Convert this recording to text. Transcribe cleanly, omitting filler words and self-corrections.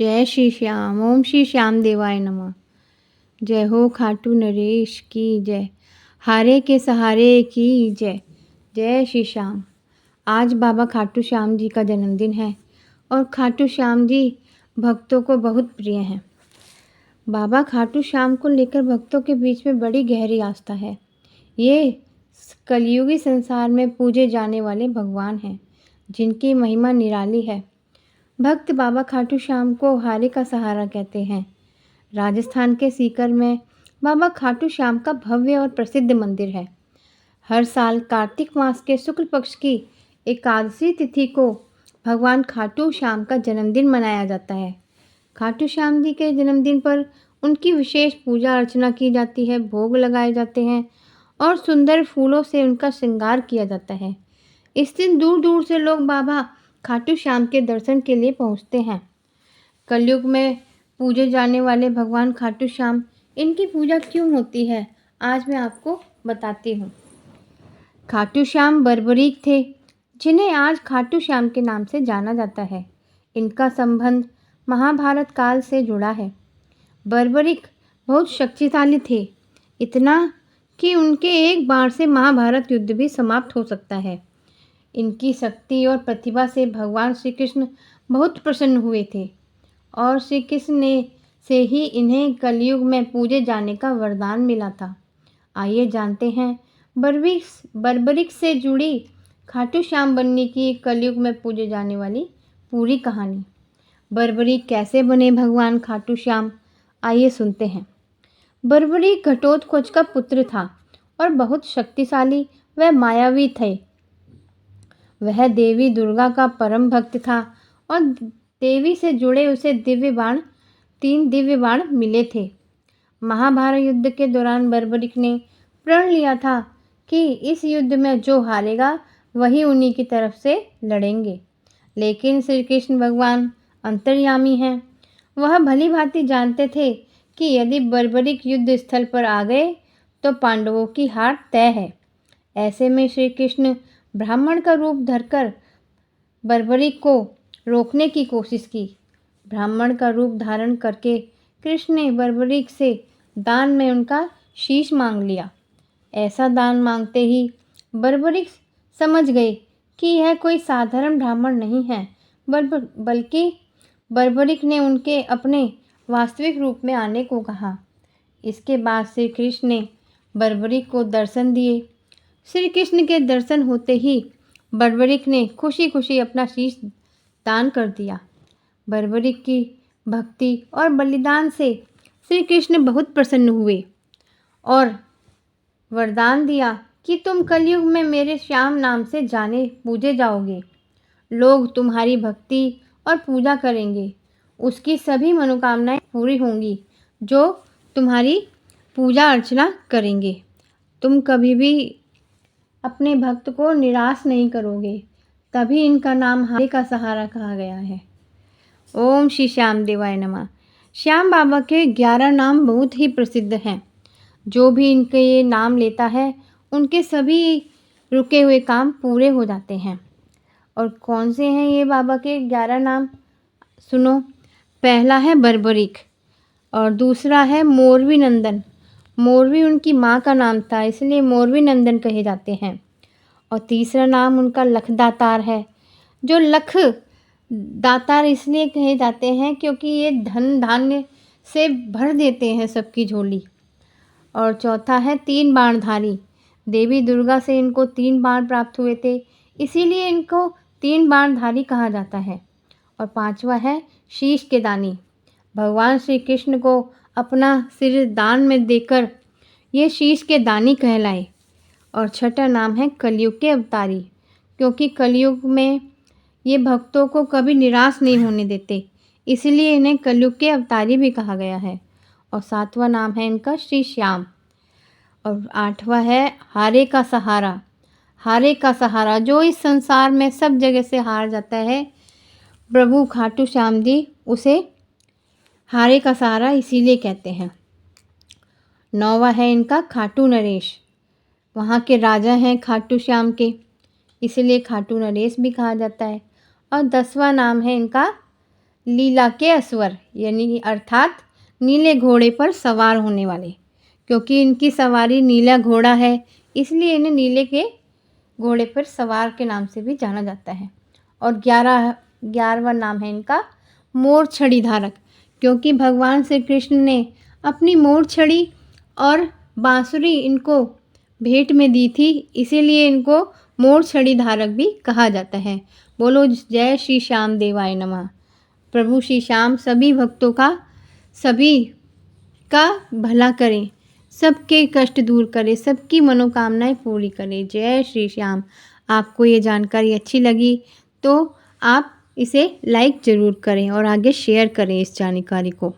जय श्री श्याम। ओम श्री श्याम देवाय नमः। जय हो खाटू नरेश की जय, हारे के सहारे की जय। जय श्री श्याम। आज बाबा खाटू श्याम जी का जन्मदिन है और खाटू श्याम जी भक्तों को बहुत प्रिय हैं। बाबा खाटू श्याम को लेकर भक्तों के बीच में बड़ी गहरी आस्था है। ये कलयुगी संसार में पूजे जाने वाले भगवान हैं जिनकी महिमा निराली है। भक्त बाबा खाटू श्याम को हारे का सहारा कहते हैं। राजस्थान के सीकर में बाबा खाटू श्याम का भव्य और प्रसिद्ध मंदिर है। हर साल कार्तिक मास के शुक्ल पक्ष की एकादशी तिथि को भगवान खाटू श्याम का जन्मदिन मनाया जाता है। खाटू श्याम जी के जन्मदिन पर उनकी विशेष पूजा अर्चना की जाती है, भोग लगाए जाते हैं और सुंदर फूलों से उनका श्रृंगार किया जाता है। इस दिन दूर दूर से लोग बाबा खाटू श्याम के दर्शन के लिए पहुंचते हैं। कलयुग में पूजे जाने वाले भगवान खाटू श्याम, इनकी पूजा क्यों होती है, आज मैं आपको बताती हूँ। खाटू श्याम बर्बरीक थे, जिन्हें आज खाटू श्याम के नाम से जाना जाता है। इनका संबंध महाभारत काल से जुड़ा है। बर्बरीक बहुत शक्तिशाली थे, इतना कि उनके एक बाण से महाभारत युद्ध भी समाप्त हो सकता है। इनकी शक्ति और प्रतिभा से भगवान श्री कृष्ण बहुत प्रसन्न हुए थे और श्री कृष्ण ने से ही इन्हें कलयुग में पूजे जाने का वरदान मिला था। आइए जानते हैं बर्बरिक से जुड़ी खाटू श्याम बनने की कलयुग में पूजे जाने वाली पूरी कहानी। बर्बरिक कैसे बने भगवान खाटू श्याम, आइए सुनते हैं। बर्बरिक घटोत्कच का पुत्र था और बहुत शक्तिशाली व मायावी थे। वह देवी दुर्गा का परम भक्त था और देवी से जुड़े उसे तीन दिव्य बाण मिले थे। महाभारत युद्ध के दौरान बर्बरिक ने प्रण लिया था कि इस युद्ध में जो हारेगा वही उन्हीं की तरफ से लड़ेंगे। लेकिन श्री कृष्ण भगवान अंतर्यामी हैं। वह भली भांति जानते थे कि यदि बर्बरिक युद्ध स्थल पर आ गए तो पांडवों की हार तय है। ऐसे में श्री कृष्ण ब्राह्मण का रूप धरकर बर्बरिक को रोकने की कोशिश की। ब्राह्मण का रूप धारण करके कृष्ण ने बर्बरिक से दान में उनका शीश मांग लिया। ऐसा दान मांगते ही बर्बरिक समझ गए कि यह कोई साधारण ब्राह्मण नहीं है, बल्कि बर्बरिक ने उनके अपने वास्तविक रूप में आने को कहा। इसके बाद श्री कृष्ण ने बर्बरिक को दर्शन दिए। श्री कृष्ण के दर्शन होते ही बर्बरिक ने खुशी खुशी अपना शीश दान कर दिया। बर्बरिक की भक्ति और बलिदान से श्री कृष्ण बहुत प्रसन्न हुए और वरदान दिया कि तुम कलयुग में मेरे श्याम नाम से जाने पूजे जाओगे। लोग तुम्हारी भक्ति और पूजा करेंगे, उसकी सभी मनोकामनाएं पूरी होंगी जो तुम्हारी पूजा अर्चना करेंगे। तुम कभी भी अपने भक्त को निराश नहीं करोगे, तभी इनका नाम हारे का सहारा कहा गया है। ओम श्री श्याम देवाय नमः। श्याम बाबा के 11 नाम बहुत ही प्रसिद्ध हैं। जो भी इनके ये नाम लेता है उनके सभी रुके हुए काम पूरे हो जाते हैं। और कौन से हैं ये बाबा के 11 नाम, सुनो। पहला है बर्बरिक और दूसरा है मोरवी नंदन। मोरवी उनकी माँ का नाम था, इसलिए मोरवी नंदन कहे जाते हैं। और तीसरा नाम उनका लखदातार है। जो लख दातार इसलिए कहे जाते हैं क्योंकि ये धन धान्य से भर देते हैं सबकी झोली। और चौथा है 3 बाणधारी। देवी दुर्गा से इनको 3 बाण प्राप्त हुए थे, इसीलिए इनको 3 बाणधारी कहा जाता है। और पांचवा है शीश के दानी। भगवान श्री कृष्ण को अपना सिर दान में देकर ये शीश के दानी कहलाए। और छठा नाम है कलयुग के अवतारी, क्योंकि कलयुग में ये भक्तों को कभी निराश नहीं होने देते, इसलिए इन्हें कलयुग के अवतारी भी कहा गया है। और 7वां नाम है इनका श्री श्याम। और 8वां है हारे का सहारा। हारे का सहारा, जो इस संसार में सब जगह से हार जाता है, प्रभु खाटू श्याम जी उसे हारे का सहारा इसीलिए कहते हैं। 9वां है इनका खाटू नरेश। वहाँ के राजा हैं खाटू श्याम के, इसलिए खाटू नरेश भी कहा जाता है। और 10वां नाम है इनका लीला के अस्वर, यानी कि अर्थात नीले घोड़े पर सवार होने वाले। क्योंकि इनकी सवारी नीला घोड़ा है, इसलिए इन्हें नीले के घोड़े पर सवार के नाम से भी जाना जाता है। और 11वां नाम है इनका मोर छड़ी धारक, क्योंकि भगवान श्री कृष्ण ने अपनी मोर छड़ी और बांसुरी इनको भेंट में दी थी, इसीलिए इनको मोर छड़ी धारक भी कहा जाता है। बोलो जय श्री श्याम देवाय नमः। प्रभु श्री श्याम सभी भक्तों का, सभी का भला करें, सबके कष्ट दूर करें, सबकी मनोकामनाएं पूरी करें। जय श्री श्याम। आपको ये जानकारी अच्छी लगी तो आप इसे लाइक ज़रूर करें और आगे शेयर करें इस जानकारी को।